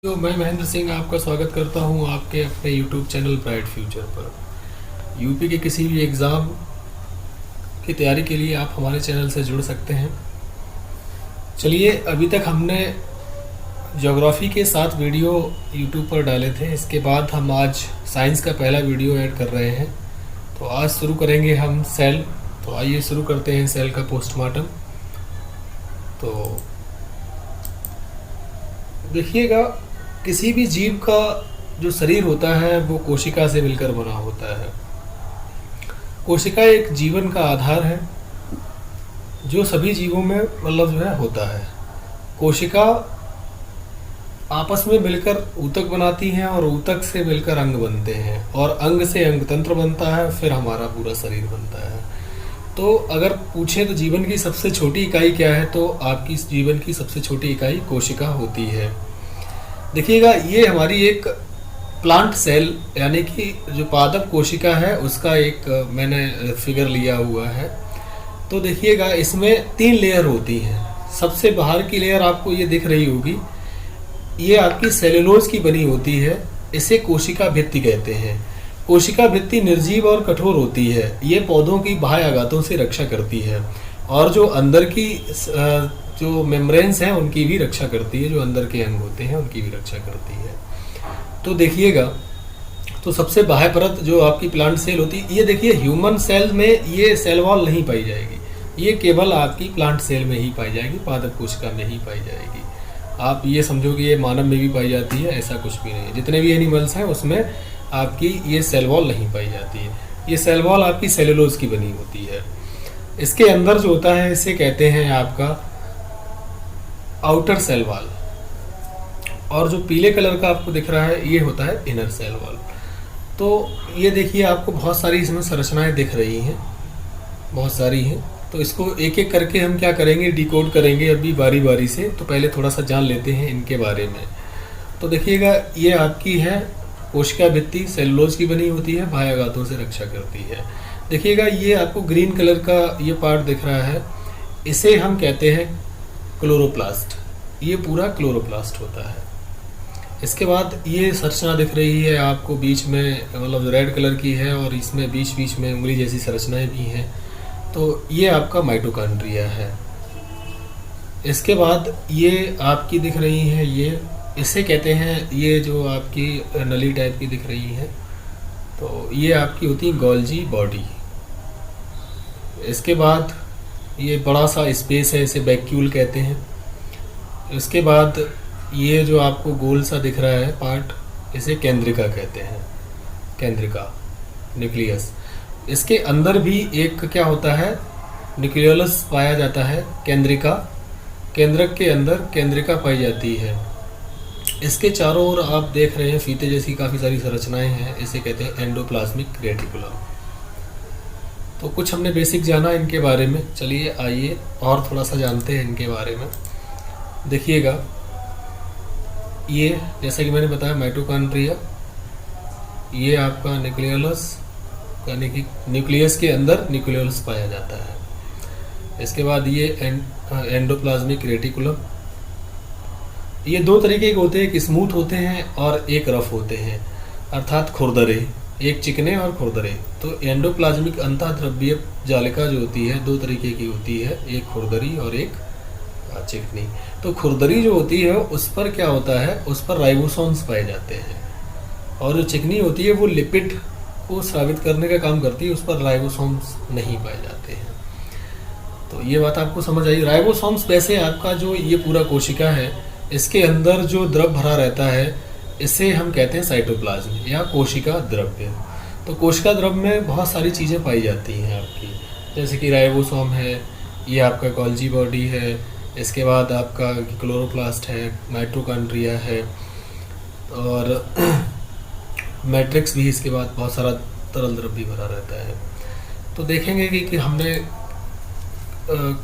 तो मैं महेंद्र सिंह आपका स्वागत करता हूं आपके अपने YouTube चैनल ब्राइट फ्यूचर पर। यूपी के किसी भी एग्ज़ाम की तैयारी के लिए आप हमारे चैनल से जुड़ सकते हैं। चलिए, अभी तक हमने ज्योग्राफी के 7 वीडियो YouTube पर डाले थे। इसके बाद हम आज साइंस का पहला वीडियो ऐड कर रहे हैं। तो आज शुरू करेंगे हम सेल। तो आइए शुरू करते हैं सेल का पोस्टमार्टम। तो देखिएगा, किसी भी जीव का जो शरीर होता है वो कोशिका से मिलकर बना होता है। कोशिका एक जीवन का आधार है जो सभी जीवों में मतलब जो है होता है। कोशिका आपस में मिलकर ऊतक बनाती हैं और ऊतक से मिलकर अंग बनते हैं और अंग से अंग तंत्र बनता है, फिर हमारा पूरा शरीर बनता है। तो अगर पूछें तो जीवन की सबसे छोटी इकाई क्या है, तो आपकी जीवन की सबसे छोटी इकाई कोशिका होती है। देखिएगा, ये हमारी एक प्लांट सेल यानी कि जो पादप कोशिका है उसका एक मैंने फिगर लिया हुआ है। तो देखिएगा, इसमें 3 लेयर होती हैं। सबसे बाहर की लेयर आपको ये दिख रही होगी, ये आपकी सेलुलोज की बनी होती है। इसे कोशिका भित्ति कहते हैं। कोशिका भित्ति निर्जीव और कठोर होती है। ये पौधों की बाह्य आघातों से रक्षा करती है और जो अंदर की जो मेम्ब्रेन्स हैं उनकी भी रक्षा करती है, जो अंदर के अंग होते हैं उनकी भी रक्षा करती है। तो देखिएगा, तो सबसे बाह्य परत जो आपकी प्लांट सेल होती है, ये देखिए ह्यूमन सेल में ये सेल वॉल नहीं पाई जाएगी। ये केवल आपकी प्लांट सेल में ही पाई जाएगी, पादप कोशिका में ही पाई जाएगी। आप ये समझो कि ये मानव में भी पाई जाती है, ऐसा कुछ भी नहीं है। जितने भी एनिमल्स हैं उसमें आपकी ये सेल वॉल नहीं पाई जाती है। ये सेल वॉल आपकी सेलुलोज की बनी होती है। इसके अंदर जो होता है इसे कहते हैं आपका आउटर सेल वॉल, और जो पीले कलर का आपको दिख रहा है ये होता है इनर सेल वॉल। तो ये देखिए, आपको बहुत सारी इसमें संरचनाएं दिख रही हैं, बहुत सारी हैं। तो इसको एक एक करके हम क्या करेंगे, डिकोड करेंगे अभी बारी बारी से। तो पहले थोड़ा सा जान लेते हैं इनके बारे में। तो देखिएगा, ये आपकी है कोशिका भित्ति, सेलुलोज की बनी होती है, बाह्य आघातों से रक्षा करती है। देखिएगा, ये आपको ग्रीन कलर का ये पार्ट दिख रहा है, इसे हम कहते हैं क्लोरोप्लास्ट। ये पूरा क्लोरोप्लास्ट होता है। इसके बाद ये संरचना दिख रही है आपको बीच में, मतलब रेड कलर की है और इसमें बीच बीच में उंगली जैसी संरचनाएं भी हैं। तो ये आपका माइटोकॉन्ड्रिया है। इसके बाद ये आपकी दिख रही है, ये इसे कहते हैं, ये जो आपकी नली टाइप की दिख रही है, तो ये आपकी होती है गोल्जी बॉडी। इसके बाद ये बड़ा सा स्पेस है, इसे वैक्यूल कहते हैं। इसके बाद ये जो आपको गोल सा दिख रहा है पार्ट, इसे केंद्रिका कहते हैं, केंद्रिका, न्यूक्लियस। इसके अंदर भी एक क्या होता है, न्यूक्लियोलस पाया जाता है, केंद्रिका। केंद्रक के अंदर केंद्रिका पाई जाती है। इसके चारों ओर आप देख रहे हैं फीते जैसी काफ़ी सारी संरचनाएं हैं, इसे कहते हैं एंडोप्लाज्मिक रेटिकुलम। तो कुछ हमने बेसिक जाना इनके बारे में। चलिए आइए और थोड़ा सा जानते हैं इनके बारे में। देखिएगा, ये जैसा कि मैंने बताया माइटोकॉन्ड्रिया, ये आपका न्यूक्लियोलस यानी कि न्यूक्लियस के अंदर न्यूक्लियोलस पाया जाता है। इसके बाद ये एंडोप्लाज्मिक रेटिकुलम। ये 2 तरीके के होते हैं, एक स्मूथ होते हैं और एक रफ होते हैं, अर्थात खुरदरे, एक चिकने और खुरदरे। तो एंडोप्लाज्मिक अंतःद्रव्यीय जालिका जो होती है 2 तरीके की होती है, एक खुरदरी और एक चिकनी। तो खुरदरी जो होती है उस पर क्या होता है, उस पर राइबोसोम्स पाए जाते हैं, और जो चिकनी होती है वो लिपिड को स्रावित करने का काम करती है, उस पर राइबोसोम्स नहीं पाए जाते हैं। तो ये बात आपको समझ आई। राइबोसोम्स वैसे आपका जो ये पूरा कोशिका है, इसके अंदर जो द्रव भरा रहता है इसे हम कहते हैं साइटोप्लाज्म या कोशिका द्रव्य। तो कोशिका द्रव्य में बहुत सारी चीज़ें पाई जाती हैं आपकी, जैसे कि राइबोसोम है, ये आपका गोल्जी बॉडी है, इसके बाद आपका क्लोरोप्लास्ट है, माइटोकॉन्ड्रिया है, और मैट्रिक्स भी, इसके बाद बहुत सारा तरल द्रव्य भरा रहता है। तो देखेंगे कि हमने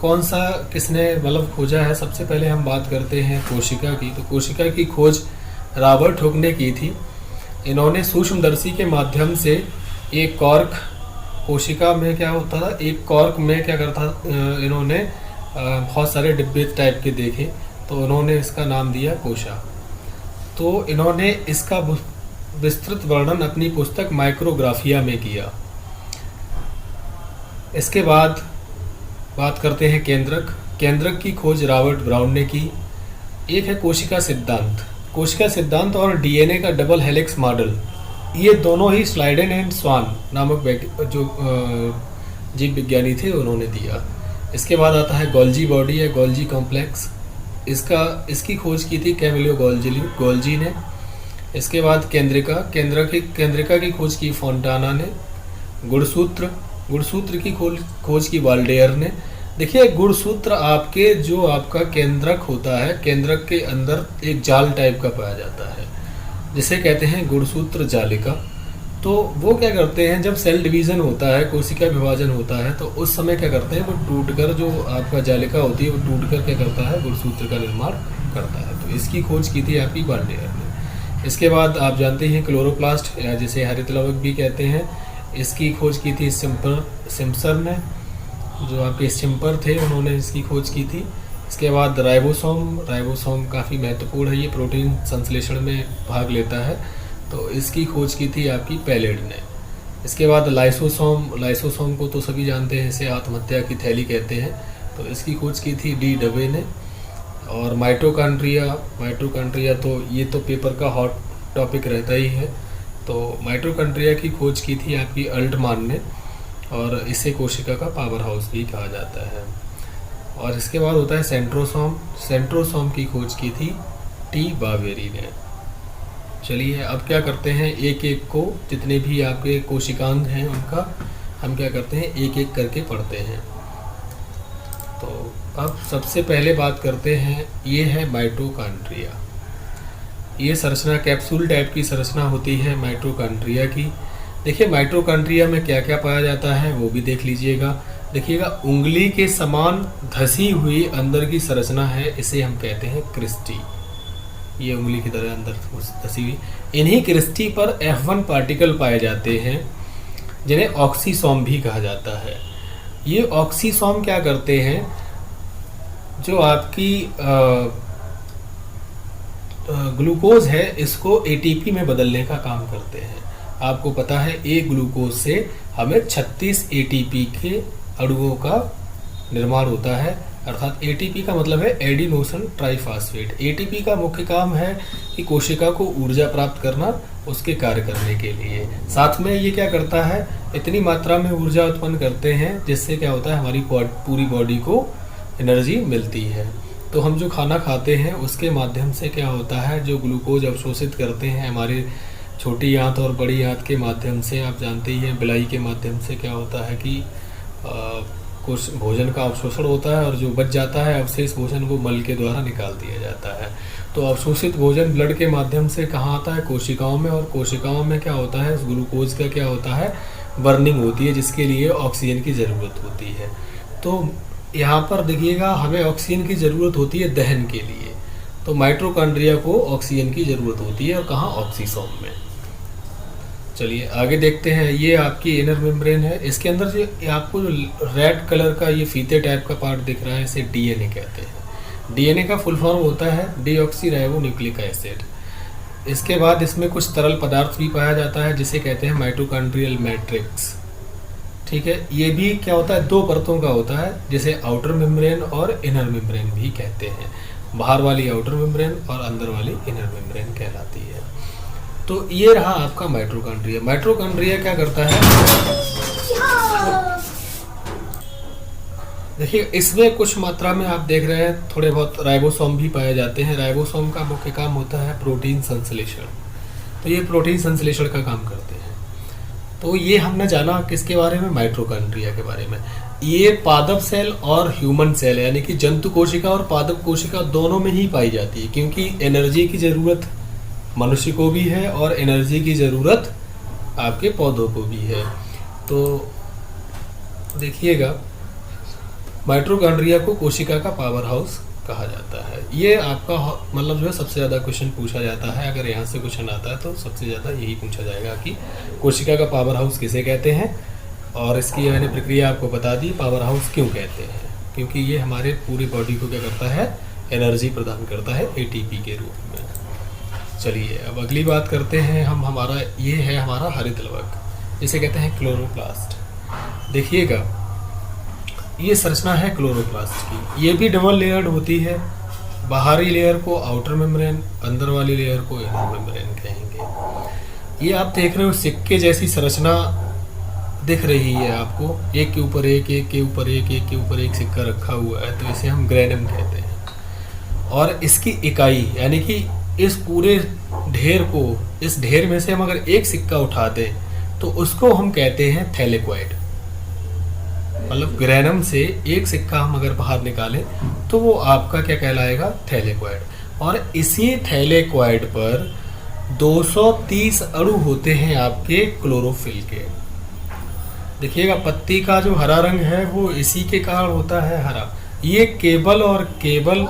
कौन सा किसने मतलब खोजा है। सबसे पहले हम बात करते हैं कोशिका की। तो कोशिका की खोज रॉबर्ट हुक ने की थी। इन्होंने सूक्ष्मदर्शी के माध्यम से एक कॉर्क, कोशिका में क्या होता था, एक कॉर्क में क्या करता, इन्होंने बहुत सारे डिब्बे टाइप के देखे, तो उन्होंने इसका नाम दिया कोशा। तो इन्होंने इसका विस्तृत वर्णन अपनी पुस्तक माइक्रोग्राफिया में किया। इसके बाद बात करते हैं केंद्रक। केंद्रक की खोज रॉबर्ट ब्राउन ने की। एक है कोशिका सिद्धांत। कोशिका सिद्धांत और डीएनए का डबल हेलिक्स मॉडल, ये दोनों ही स्लाइडेन एंड स्वान नामक जो जीव विज्ञानी थे उन्होंने दिया। इसके बाद आता है गोल्जी बॉडी या गोल्जी कॉम्प्लेक्स। इसकी खोज की थी कैमिलो गोल्जी ने। इसके बाद केंद्रिका की खोज की फोंटाना ने। गुणसूत्र की खोज की वाल्डेयर ने। देखिए, गुणसूत्र आपका केंद्रक होता है, केंद्रक के अंदर एक जाल टाइप का पाया जाता है जिसे कहते हैं गुणसूत्र जालिका। तो वो क्या करते हैं, जब सेल डिवीज़न होता है, कोशिका विभाजन होता है, तो उस समय क्या करते हैं, वो टूटकर जो आपका जालिका होती है वो टूटकर क्या करता है, गुणसूत्र का निर्माण करता है। तो इसकी खोज की थी आपकी वाल्डेयर ने। इसके बाद आप जानते हैं क्लोरोप्लास्ट या जिसे हरित लवक भी कहते हैं, इसकी खोज की थी सिम्पसन ने, जो आपके स्टिम्पर थे उन्होंने इसकी खोज की थी। इसके बाद राइबोसोम काफ़ी महत्वपूर्ण है, ये प्रोटीन संश्लेषण में भाग लेता है, तो इसकी खोज की थी आपकी पैलेड ने। इसके बाद लाइसोसोम को तो सभी जानते हैं, इसे आत्महत्या की थैली कहते हैं, तो इसकी खोज की थी डी डबे ने। और माइटोकॉन्ड्रिया तो ये तो पेपर का हॉट टॉपिक रहता ही है, तो माइटोकॉन्ड्रिया की खोज की थी आपकी अल्टमान ने, और इसे कोशिका का पावर हाउस भी कहा जाता है। और इसके बाद होता है सेंट्रोसोम की खोज की थी टी बावेरी ने। चलिए अब क्या करते हैं, एक एक को जितने भी आपके कोशिकांग हैं उनका हम क्या करते हैं, एक एक करके पढ़ते हैं। तो अब सबसे पहले बात करते हैं, ये है माइटोकॉन्ड्रिया। ये संरचना कैप्सूल टाइप की संरचना होती है माइटोकॉन्ड्रिया की। देखिए माइटोकॉन्ड्रिया में क्या क्या पाया जाता है वो भी देख लीजिएगा। देखिएगा, उंगली के समान धसी हुई अंदर की संरचना है, इसे हम कहते हैं क्रिस्टी। ये उंगली की तरह अंदर धसी हुई, इन्हीं क्रिस्टी पर F1 पार्टिकल पाए जाते हैं जिन्हें ऑक्सीसोम भी कहा जाता है। ये ऑक्सीसोम क्या करते हैं, जो आपकी ग्लूकोज है इसको एटीपी में बदलने का काम करते हैं। आपको पता है एक ग्लूकोज से हमें 36 एटीपी के अणुओं का निर्माण होता है, अर्थात एटीपी का मतलब है एडिनोसिन ट्राइफॉस्फेट। एटीपी का मुख्य काम है कि कोशिका को ऊर्जा प्राप्त करना, उसके कार्य करने के लिए। साथ में ये क्या करता है, इतनी मात्रा में ऊर्जा उत्पन्न करते हैं जिससे क्या होता है, हमारी पूरी बॉडी को एनर्जी मिलती है। तो हम जो खाना खाते हैं उसके माध्यम से क्या होता है, जो ग्लूकोज अवशोषित करते हैं हमारी छोटी आंत और बड़ी आंत के माध्यम से, आप जानते ही हैं बिलाई के माध्यम से क्या होता है कि कुछ भोजन का अवशोषण होता है और जो बच जाता है अवशेष भोजन वो मल के द्वारा निकाल दिया जाता है। तो अवशोषित भोजन ब्लड के माध्यम से कहाँ आता है, कोशिकाओं में, और कोशिकाओं में क्या होता है, ग्लूकोज का क्या होता है, बर्निंग होती है, जिसके लिए ऑक्सीजन की ज़रूरत होती है। तो यहाँ पर देखिएगा, हमें ऑक्सीजन की ज़रूरत होती है दहन के लिए, तो माइटोकॉन्ड्रिया को ऑक्सीजन की ज़रूरत होती है, और कहाँ, ऑक्सीसोम में। चलिए आगे देखते हैं, ये आपकी इनर मेम्ब्रेन है। इसके अंदर जो आपको जो रेड कलर का ये फीते टाइप का पार्ट दिख रहा है, इसे डीएनए कहते हैं। डीएनए का फुल फॉर्म होता है डीऑक्सी राइबो न्यूक्लिक एसिड। इसके बाद इसमें कुछ तरल पदार्थ भी पाया जाता है जिसे कहते हैं माइटोकॉन्ड्रियल मैट्रिक्स। ठीक है, ये भी क्या होता है, दो परतों का होता है, जिसे आउटर मेम्ब्रेन और इनर मेम्ब्रेन भी कहते हैं। बाहर वाली आउटर मेम्ब्रेन और अंदर वाली इनर मेम्ब्रेन कहलाती है। तो ये रहा आपका माइटोकॉन्ड्रिया। माइटोकॉन्ड्रिया क्या करता है, देखिए इसमें कुछ मात्रा में आप देख रहे हैं थोड़े बहुत राइबोसोम भी पाए जाते हैं। राइबोसोम का मुख्य काम होता है प्रोटीन संश्लेषण, तो ये प्रोटीन संश्लेषण का काम करते हैं। तो ये हमने जाना किसके बारे में, माइटोकॉन्ड्रिया के बारे में। ये पादप सेल और ह्यूमन सेल यानी कि जंतु कोशिका और पादप कोशिका दोनों में ही पाई जाती है, क्योंकि एनर्जी की ज़रूरत मनुष्य को भी है और एनर्जी की ज़रूरत आपके पौधों को भी है। तो देखिएगा, माइटोकॉन्ड्रिया को कोशिका का पावर हाउस कहा जाता है। ये आपका मतलब जो है सबसे ज़्यादा क्वेश्चन पूछा जाता है, अगर यहाँ से क्वेश्चन आता है तो सबसे ज़्यादा यही पूछा जाएगा कि कोशिका का पावर हाउस किसे कहते हैं। और इसकी मैंने प्रक्रिया आपको बता दी, पावर हाउस क्यों कहते हैं, क्योंकि ये हमारे पूरी बॉडी को क्या करता है, एनर्जी प्रदान करता है एटीपी के रूप में। चलिए अब अगली बात करते हैं हम। हमारा ये है हमारा हरित लवक, जिसे कहते हैं क्लोरोप्लास्ट। देखिएगा ये संरचना है क्लोरोप्लास्ट की। ये भी डबल लेयर्ड होती है। बाहरी लेयर को आउटर मेम्ब्रेन, अंदर वाली लेयर को इनर मेम्ब्रेन कहेंगे। ये आप देख रहे हो सिक्के जैसी संरचना दिख रही है आपको, एक के ऊपर एक, एक के ऊपर एक, एक के ऊपर एक सिक्का रखा हुआ है, तो इसे हम ग्रेनम कहते हैं। और इसकी इकाई यानी कि इस पूरे ढेर को, इस ढेर में से हम अगर एक सिक्का उठा दें तो उसको हम कहते हैं थैलेक्वाइड। मतलब ग्रेनम से एक सिक्का हम अगर बाहर निकालें तो वो आपका क्या कहलाएगा, थैलेक्वाइड। और इसी थैलेक्वाइड पर 230 अणु होते हैं आपके क्लोरोफिल के। देखिएगा पत्ती का जो हरा रंग है वो इसी के कारण होता है हरा। ये केवल और केवल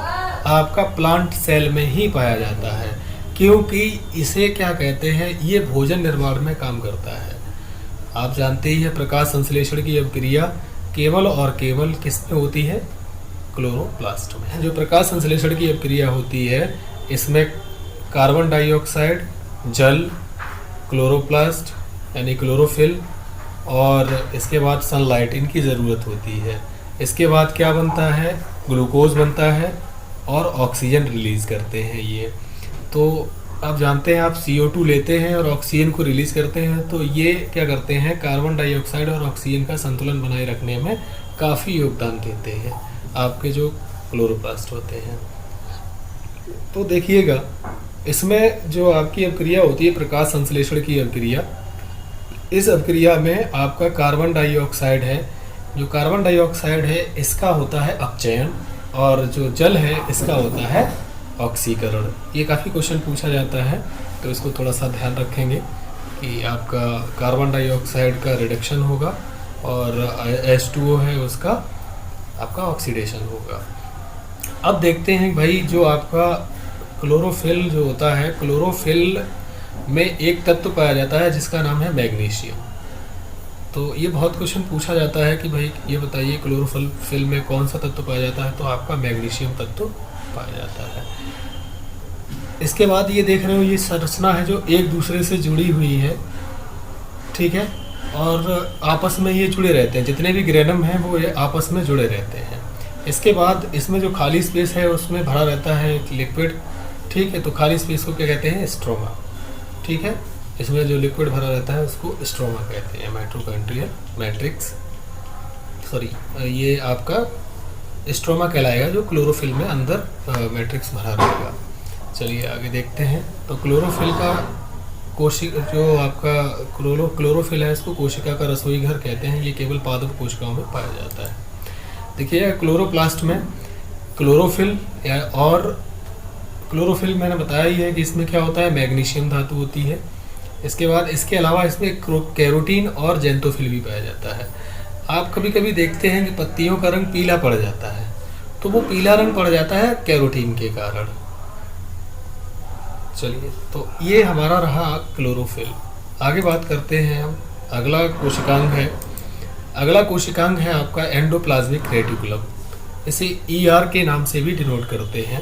आपका प्लांट सेल में ही पाया जाता है, क्योंकि इसे क्या कहते हैं, ये भोजन निर्माण में काम करता है। आप जानते ही है प्रकाश संश्लेषण की अभिक्रिया केवल और केवल किस में होती है, क्लोरोप्लास्ट में। जो प्रकाश संश्लेषण की अभिक्रिया होती है इसमें कार्बन डाइऑक्साइड, जल, क्लोरोप्लास्ट यानी क्लोरोफिल और इसके बाद सनलाइट, इनकी ज़रूरत होती है। इसके बाद क्या बनता है, ग्लूकोज बनता है और ऑक्सीजन रिलीज़ करते हैं ये। तो आप जानते हैं आप CO2 लेते हैं और ऑक्सीजन को रिलीज़ करते हैं, तो ये क्या करते हैं, कार्बन डाइऑक्साइड और ऑक्सीजन का संतुलन बनाए रखने में काफ़ी योगदान देते हैं आपके जो क्लोरोप्लास्ट होते हैं। तो देखिएगा इसमें जो आपकी अभिक्रिया होती है प्रकाश संश्लेषण की अभिक्रिया, इस अभिक्रिया में आपका कार्बन डाइऑक्साइड है, जो कार्बन डाइऑक्साइड है इसका होता है अपचयन और जो जल है इसका होता है ऑक्सीकरण। ये काफ़ी क्वेश्चन पूछा जाता है, तो इसको थोड़ा सा ध्यान रखेंगे कि आपका कार्बन डाइऑक्साइड का रिडक्शन होगा और H2O है उसका आपका ऑक्सीडेशन होगा। अब देखते हैं भाई जो आपका क्लोरोफिल जो होता है, क्लोरोफिल में एक तत्व पाया जाता है जिसका नाम है मैग्नीशियम। तो ये बहुत क्वेश्चन पूछा जाता है कि भाई ये बताइए क्लोरोफिल में कौन सा तत्व पाया जाता है, तो आपका मैग्नीशियम तत्व पाया जाता है। इसके बाद ये देख रहे हो ये संरचना है जो एक दूसरे से जुड़ी हुई है, ठीक है, और आपस में ये जुड़े रहते हैं। जितने भी ग्रेनम हैं वो ये आपस में जुड़े रहते हैं। इसके बाद इसमें जो खाली स्पेस है उसमें भरा रहता है एक लिक्विड, ठीक है, तो खाली स्पेस को क्या कहते हैं, स्ट्रोमा, ठीक है। इसमें जो लिक्विड भरा रहता है उसको स्ट्रोमा कहते हैं, माइटोकॉन्ड्रियल मैट्रिक्स, सॉरी ये आपका स्ट्रोमा कहलाएगा जो क्लोरोफिल में अंदर मैट्रिक्स भरा रहेगा। चलिए आगे देखते हैं। तो क्लोरोफिल का जो आपका क्लोरोफिल है इसको कोशिका का रसोई घर कहते हैं। ये केवल पादप कोशिकाओं में पाया जाता है। देखिए क्लोरोप्लास्ट में क्लोरोफिल और क्लोरोफिल मैंने बताया ही है कि इसमें क्या होता है, मैग्नीशियम धातु होती है। इसके बाद इसके अलावा इसमें कैरोटीन और जेंटोफिल भी पाया जाता है। आप कभी कभी देखते हैं कि पत्तियों का रंग पीला पड़ जाता है, तो वो पीला रंग पड़ जाता है कैरोटीन के कारण। चलिए तो ये हमारा रहा क्लोरोफिल। आगे बात करते हैं हम। अगला कोशिकांग है आपका एंडोप्लाज्मिक रेटिकुलम। इसे ER के नाम से भी डिनोट करते हैं।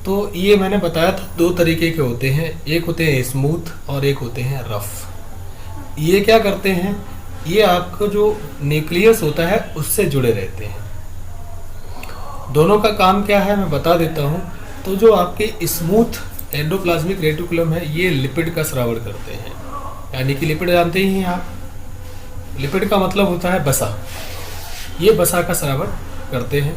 तो ये मैंने बताया था दो तरीके के होते हैं, एक होते हैं स्मूथ और एक होते हैं रफ। ये क्या करते हैं, ये आपको जो न्यूक्लियस होता है उससे जुड़े रहते हैं। दोनों का काम क्या है मैं बता देता हूँ। तो जो आपके स्मूथ एंडोप्लाज्मिक रेटिकुलम है ये लिपिड का स्रावण करते हैं, यानी कि लिपिड जानते ही हैं आप, लिपिड का मतलब होता है बसा। ये बसा का स्रावण करते हैं।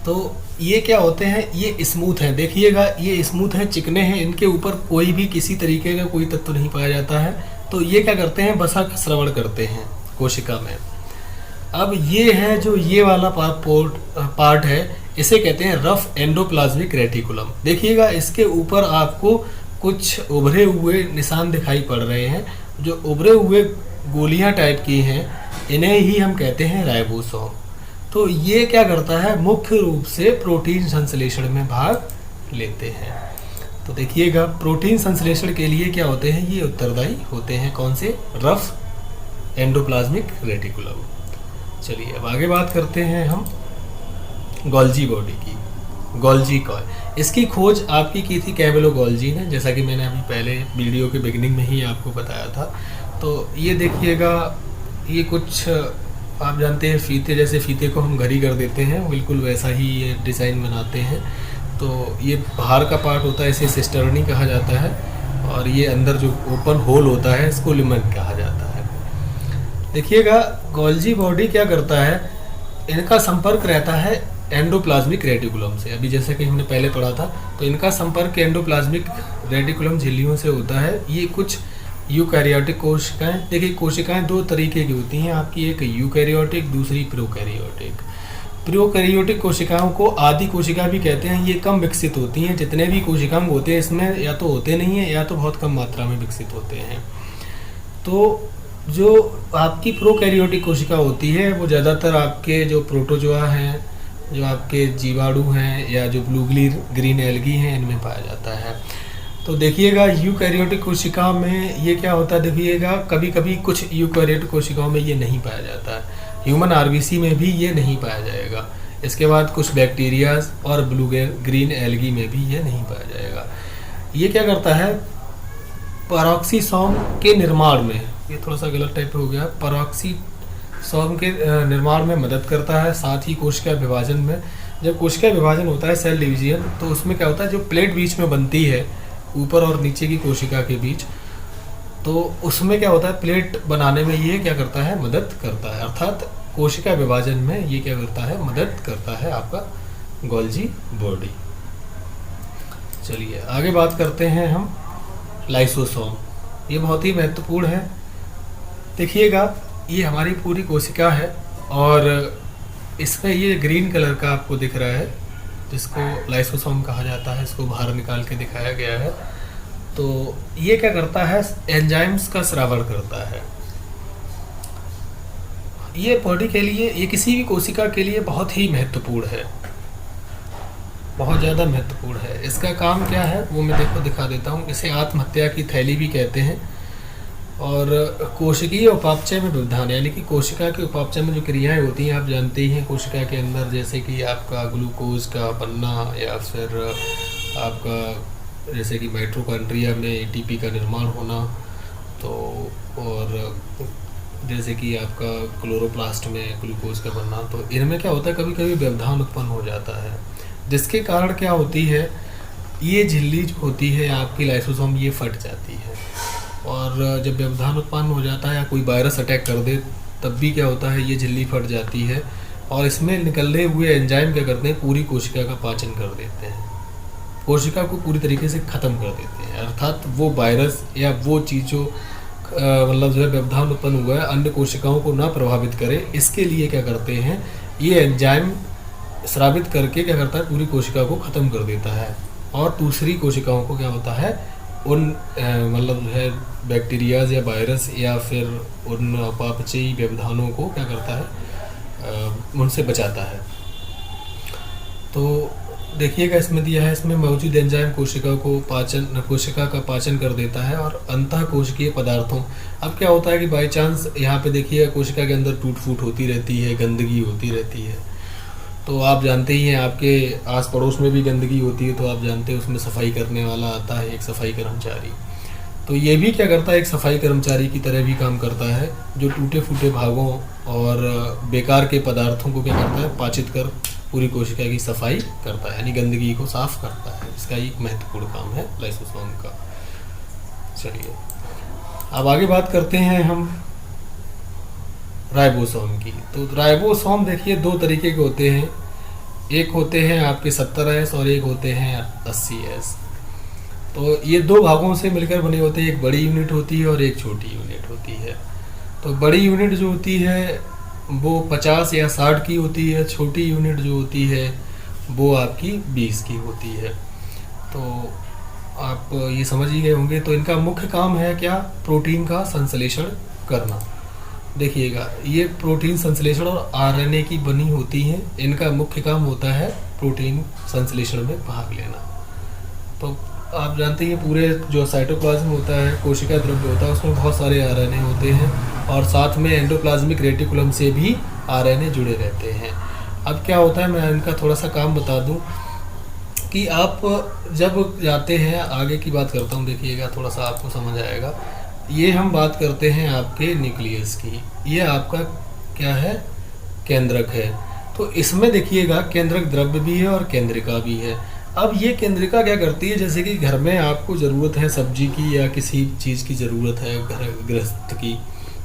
तो ये क्या होते हैं, ये स्मूथ हैं। देखिएगा ये स्मूथ हैं, चिकने हैं, इनके ऊपर कोई भी किसी तरीके का कोई तत्व नहीं पाया जाता है। तो ये क्या करते हैं, बसा का स्रावण करते हैं कोशिका में। अब ये है जो ये वाला पार्ट है इसे कहते हैं रफ एंडोप्लाज्मिक रेटिकुलम। देखिएगा इसके ऊपर आपको कुछ उभरे हुए निशान दिखाई पड़ रहे हैं। जो उभरे हुए गोलियां टाइप की हैं इन्हें ही हम कहते हैं राइबोसोम। तो ये क्या करता है, मुख्य रूप से प्रोटीन संश्लेषण में भाग लेते हैं। तो देखिएगा प्रोटीन संश्लेषण के लिए क्या होते हैं, ये उत्तरदायी होते हैं कौन से, रफ एंडोप्लाज्मिक रेटिकुलम। चलिए अब आगे बात करते हैं हम गोल्जी बॉडी की। Golgi coy. इसकी खोज आपकी की थी कैमिलो गोल्जी ने, जैसा कि मैंने अभी पहले वीडियो के बिगिनिंग में ही आपको बताया था। तो ये देखिएगा, ये कुछ आप जानते हैं फीते, जैसे फीते को हम घड़ी कर देते हैं, बिल्कुल वैसा ही ये डिज़ाइन बनाते हैं। तो ये बाहर का पार्ट होता है, इसे सिस्टर्नी कहा जाता है, और ये अंदर जो ओपन होल होता है इसको लिमन कहा जाता है। देखिएगा गोल्जी बॉडी क्या करता है, इनका संपर्क रहता है एंडोप्लाज्मिक रेटिकुलम से। अभी जैसे कि हमने पहले पढ़ा था, तो इनका संपर्क एंडोप्लाज्मिक रेटिकुलम झिल्लियों से होता है। ये कुछ यूकैरियोटिक कोशिकाएं, देखिए कोशिकाएं दो तरीके की होती हैं आपकी, एक यूकैरियोटिक, दूसरी प्रोकैरियोटिक। प्रोकैरियोटिक कोशिकाओं को आदि कोशिका भी कहते हैं। ये कम विकसित होती हैं, जितने भी कोशिकांग होते हैं इसमें या तो होते नहीं हैं या तो बहुत कम मात्रा में विकसित होते हैं। तो जो आपकी प्रोकैरियोटिक कोशिका होती है वो ज़्यादातर आपके जो प्रोटोजोआ हैं, जो आपके जीवाणु हैं, या जो ब्लू ग्रीन एल्गी हैं, इनमें पाया जाता है। तो देखिएगा यूकैरियोटिक कोशिका में ये क्या होता है, देखिएगा कभी कभी कुछ यूकैरियोटिक कोशिकाओं में ये नहीं पाया जाता है। ह्यूमन आरबीसी में भी ये नहीं पाया जाएगा। इसके बाद कुछ बैक्टीरियाज और ब्लू ग्रीन एल्गी में भी ये नहीं पाया जाएगा। ये क्या करता है, पैरोक्सीसोम के निर्माण में, ये थोड़ा सा गलत टाइप हो गया, पैरोक्सीसोम के निर्माण में मदद करता है। साथ ही कोशिका विभाजन में, जब कोशिका विभाजन होता है सेल डिवीजन, तो उसमें क्या होता है, जो प्लेट बीच में बनती है ऊपर और नीचे की कोशिका के बीच, तो उसमें क्या होता है, प्लेट बनाने में ये क्या करता है, मदद करता है। अर्थात कोशिका विभाजन में ये क्या करता है, मदद करता है आपका गोल्जी बॉडी। चलिए आगे बात करते हैं हम लाइसोसोम। ये बहुत ही महत्वपूर्ण है। देखिएगा ये हमारी पूरी कोशिका है, और इसमें ये ग्रीन कलर का आपको दिख रहा है, जिसको लाइसोसोम कहा जाता है। इसको बाहर निकाल के दिखाया गया है। तो ये क्या करता है, एंजाइम्स का स्रावण करता है। ये बॉडी के लिए, ये किसी भी कोशिका के लिए बहुत ही महत्वपूर्ण है, बहुत ज़्यादा महत्वपूर्ण है। इसका काम क्या है वो मैं दिखा देता हूँ। इसे आत्महत्या की थैली भी कहते हैं। और कोशिकीय उपापचय में व्यवधान, यानी कि कोशिका के उपापचय में जो क्रियाएं होती हैं आप जानते ही हैं कोशिका के अंदर, जैसे कि आपका ग्लूकोज का बनना, या फिर आपका जैसे कि माइटोकॉन्ड्रिया में एटीपी का निर्माण होना, तो और जैसे कि आपका क्लोरोप्लास्ट में ग्लूकोज का बनना, तो इनमें क्या होता है, कभी कभी व्यवधान उत्पन्न हो जाता है, जिसके कारण क्या होती है, ये झिल्ली जो होती है आपकी लाइसोसोम, ये फट जाती है। और जब व्यवधान उत्पन्न हो जाता है या कोई वायरस अटैक कर दे, तब भी क्या होता है, ये झिल्ली फट जाती है, और इसमें निकलने हुए एंजाइम क्या करते हैं, पूरी कोशिका का पाचन कर देते हैं, कोशिका को पूरी तरीके से ख़त्म कर देते हैं। अर्थात वो वायरस या वो चीज़ जो मतलब जो है व्यवधान उत्पन्न हुआ है, अन्य कोशिकाओं को ना प्रभावित करे, इसके लिए क्या करते हैं, ये एंजाइम स्रावित करके क्या करता है, पूरी कोशिका को ख़त्म कर देता है। और दूसरी कोशिकाओं को क्या होता है, उन मतलब जो है बैक्टीरियाज या वायरस या फिर उन अपापचयी व्यवधानों को क्या करता है, उनसे बचाता है। तो देखिएगा इसमें दिया है, इसमें मौजूद एंजाइम कोशिका का पाचन कर देता है, और अंतः कोशिकीय पदार्थों, अब क्या होता है कि बाई चांस यहाँ पे देखिए कोशिका के अंदर टूट फूट होती रहती है, गंदगी होती रहती है, तो आप जानते ही हैं आपके आस पड़ोस में भी गंदगी होती है, तो आप जानते हैं उसमें सफाई करने वाला आता है, एक सफाई कर्मचारी। तो ये भी क्या करता है, एक सफाई कर्मचारी की तरह भी काम करता है, जो टूटे फूटे भागों और बेकार के पदार्थों को क्या करता है, पाचित कर पूरी कोशिका की सफाई करता है, यानी गंदगी को साफ करता है। इसका एक महत्वपूर्ण काम है लाइसोसोम का। चलिए अब आगे बात करते हैं हम राइबोसोम की। तो राइबोसोम देखिए दो तरीके के होते हैं, एक होते हैं आपके 70S और एक होते हैं 80S। तो ये दो भागों से मिलकर बने होते हैं, एक बड़ी यूनिट होती है और एक छोटी यूनिट होती है। तो बड़ी यूनिट जो होती है वो 50 या 60 की होती है, छोटी यूनिट जो होती है वो आपकी 20 की होती है। तो आप ये समझ ही गए होंगे। तो इनका मुख्य काम है क्या, प्रोटीन का संश्लेषण करना। देखिएगा ये प्रोटीन संश्लेषण और आरएनए की बनी होती हैं, इनका मुख्य काम होता है प्रोटीन संश्लेषण में भाग लेना। तो आप जानते हैं पूरे जो साइटोप्लाज्म होता है, कोशिका द्रव्य होता है, उसमें बहुत सारे आरएनए होते हैं, और साथ में एंडोप्लाज्मिक रेटिकुलम से भी आरएनए जुड़े रहते हैं। अब क्या होता है, मैं इनका थोड़ा सा काम बता दूं। कि आप जब जाते हैं, आगे की बात करता हूँ, देखिएगा थोड़ा सा आपको समझ आएगा। ये हम बात करते हैं आपके न्यूक्लियस की, ये आपका क्या है, केंद्रक है। तो इसमें देखिएगा केंद्रक द्रव्य भी है और केंद्रिका भी है। अब ये केंद्रिका क्या करती है, जैसे कि घर में आपको ज़रूरत है सब्जी की या किसी चीज़ की ज़रूरत है, घर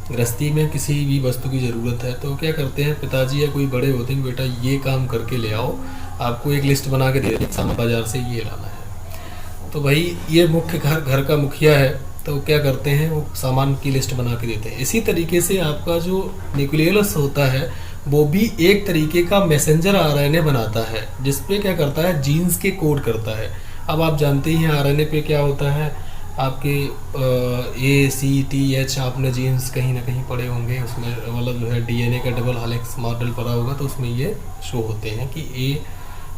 गृहस्थी में किसी भी वस्तु की ज़रूरत है, तो क्या करते हैं पिताजी या कोई बड़े होते हैं, बेटा ये काम करके ले आओ, आपको एक लिस्ट बना के दे देते हैं, सामान बाजार से ये लाना है। तो भाई ये मुख्य घर का मुखिया है, तो क्या करते हैं वो सामान की लिस्ट बना के देते हैं। इसी तरीके से आपका जो न्यूक्लियस होता है वो भी एक तरीके का मैसेंजर आरएनए बनाता है, जिसपे क्या करता है, जीन्स के कोड करता है। अब आप जानते ही हैं आरएनए पे क्या होता है, आपके ACTH आपने जीन्स कहीं ना कहीं पढ़े होंगे, उसमें मतलब जो है डीएनए का डबल हेलिक्स मॉडल पढ़ा होगा, तो उसमें ये शो होते हैं कि ए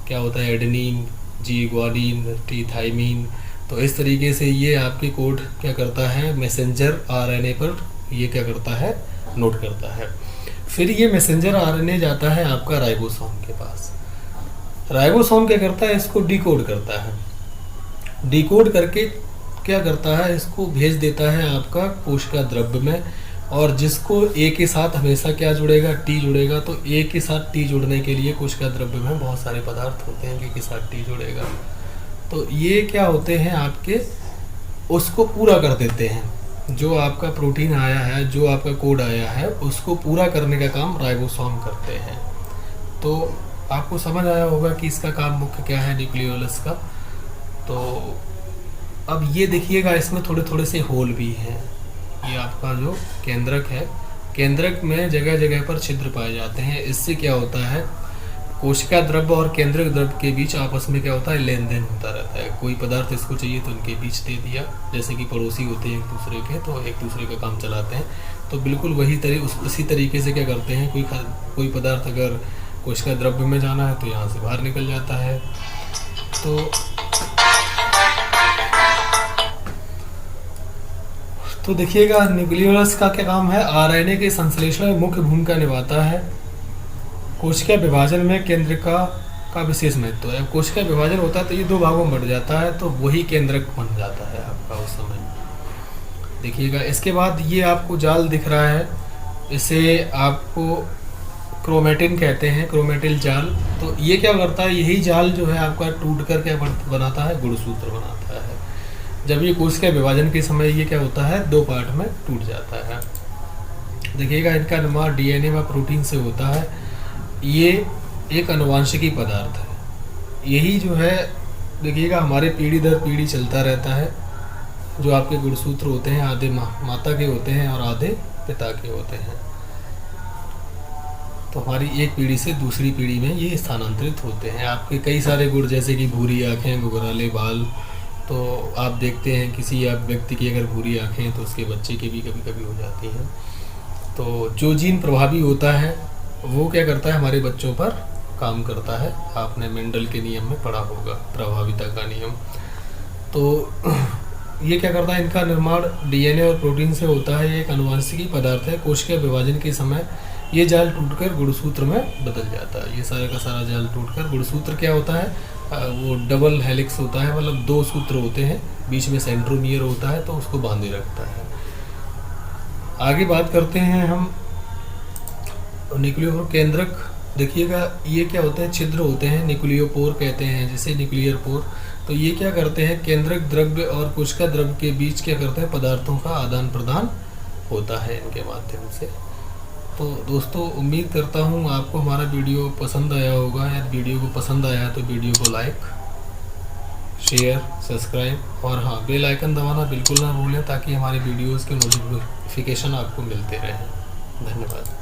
क्या होता है एडेनिन, जी ग्वानिन, टी थाइमिन। तो इस तरीके से ये आपके कोड क्या करता है, मैसेंजर आरएनए पर ये क्या करता है, नोट करता है। फिर ये मैसेंजर आरएनए जाता है आपका राइबोसोम के पास। राइबोसोम क्या करता है, इसको डिकोड करता है। डिकोड करके क्या करता है, इसको भेज देता है आपका कोशिका द्रव्य में, और जिसको ए के साथ हमेशा क्या जुड़ेगा, टी जुड़ेगा। तो ए के साथ टी जुड़ने के लिए कोशिका द्रव्य में बहुत सारे पदार्थ होते हैं, ए के साथ टी जुड़ेगा। तो ये क्या होते हैं आपके, उसको पूरा कर देते हैं। जो आपका प्रोटीन आया है, जो आपका कोड आया है, उसको पूरा करने का काम राइबोसोम करते हैं। तो आपको समझ आया होगा कि इसका काम मुख्य क्या है न्यूक्लियोलस का। तो अब ये देखिएगा इसमें थोड़े थोड़े से होल भी हैं। ये आपका जो केंद्रक है, केंद्रक में जगह जगह पर छिद्र पाए जाते हैं। इससे क्या होता है, कोशिका द्रव्य और केंद्रक द्रव्य के बीच आपस में क्या होता है, लेन देन होता रहता है। कोई पदार्थ इसको चाहिए तो उनके बीच दे दिया, जैसे कि पड़ोसी होते हैं एक दूसरे के, तो एक दूसरे का काम चलाते हैं। तो बिल्कुल वही उसी तरीके से क्या करते हैं, कोई पदार्थ अगर कोशिका द्रव्य में जाना है तो यहाँ से बाहर निकल जाता है। तो देखिएगा न्यूक्लियोलस का क्या काम है, आरएनए के संश्लेषण में मुख्य भूमिका निभाता है। कोशिका विभाजन में केंद्रिका का विशेष महत्व है। कोशिका विभाजन होता है तो ये दो भागों में बढ़ जाता है, तो वही केंद्रक बन जाता है आपका उस समय। देखिएगा इसके बाद ये आपको जाल दिख रहा है, इसे आपको क्रोमेटिन कहते हैं, क्रोमेटिल जाल। तो ये क्या करता है, यही जाल जो है आपका टूट कर क्या बनाता है, गुणसूत्र बनाता है। जब ये कोशिका विभाजन के समय ये क्या होता है, दो पार्ट में टूट जाता है। देखिएगा इनका निर्माण डीएनए व प्रोटीन से होता है। ये एक आनुवांशिकी पदार्थ है। यही जो है देखिएगा हमारे पीढ़ी दर पीढ़ी चलता रहता है। जो आपके गुणसूत्र होते हैं आधे माता के होते हैं और आधे पिता के होते हैं। तो हमारी एक पीढ़ी से दूसरी पीढ़ी में ये स्थानांतरित होते हैं। आपके कई सारे गुण जैसे कि भूरी आँखें, घुघराले बाल, तो आप देखते हैं किसी आप व्यक्ति की अगर भूरी आँखें हैं तो उसके बच्चे की भी कभी कभी हो जाती हैं। तो जो जीन प्रभावी होता है वो क्या करता है, हमारे बच्चों पर काम करता है। आपने मेंडल के नियम में पढ़ा होगा, प्रभाविता का नियम। तो ये क्या करता है, इनका निर्माण डीएनए और प्रोटीन से होता है। ये एक आनुवांशिकी पदार्थ है। कोशिका विभाजन के समय ये जाल टूटकर गुणसूत्र में बदल जाता है। ये सारा का सारा जाल टूटकर गुणसूत्र क्या होता है, वो डबल हेलिक्स होता है, मतलब दो सूत्र होते हैं, बीच में सेंट्रोमियर होता है, तो उसको बांधे रखता है। आगे बात करते हैं हम न्यूक्लियोपोर केंद्रक। देखिएगा ये क्या होते हैं, छिद्र होते हैं, न्यूक्लियोपोर कहते हैं जिसे, न्यूक्लियर पोर। तो ये क्या करते हैं, केंद्रक द्रव्य और कोशिका द्रव्य के बीच क्या करते हैं, पदार्थों का आदान प्रदान होता है इनके माध्यम से। तो दोस्तों उम्मीद करता हूँ आपको हमारा वीडियो पसंद आया होगा। यदि वीडियो को पसंद आया तो वीडियो को लाइक, शेयर, सब्सक्राइब और हाँ बेल आइकन दबाना बिल्कुल ना भूलें, ताकि हमारे वीडियोज़ के नोटिफिकेशन आपको मिलते रहें। धन्यवाद।